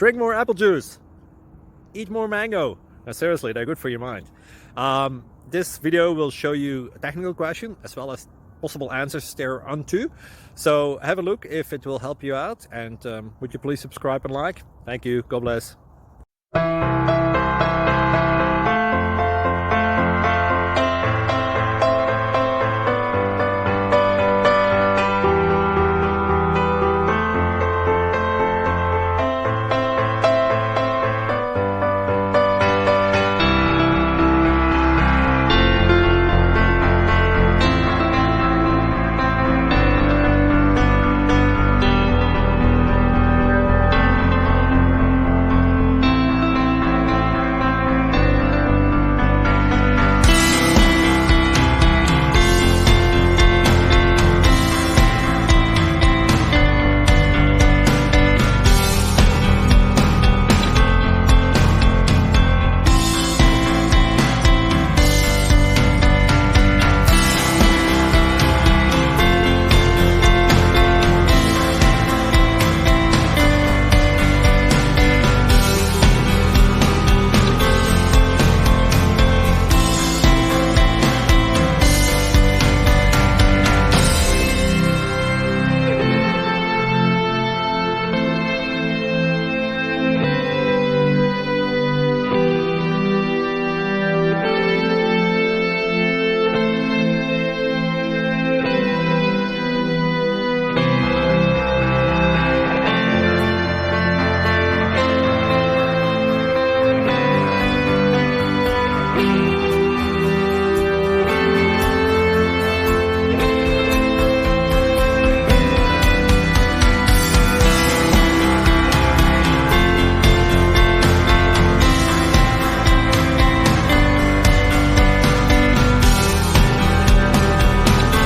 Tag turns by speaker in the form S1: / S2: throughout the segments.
S1: Drink more apple juice. Eat more mango. Now, seriously, they're good for your mind. This video will show you a technical question as well as possible answers thereunto. So have a look if it will help you out, and would you please subscribe and like? Thank you. God bless.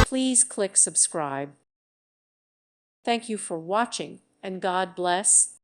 S2: Please click subscribe. Thank you for watching, and God bless.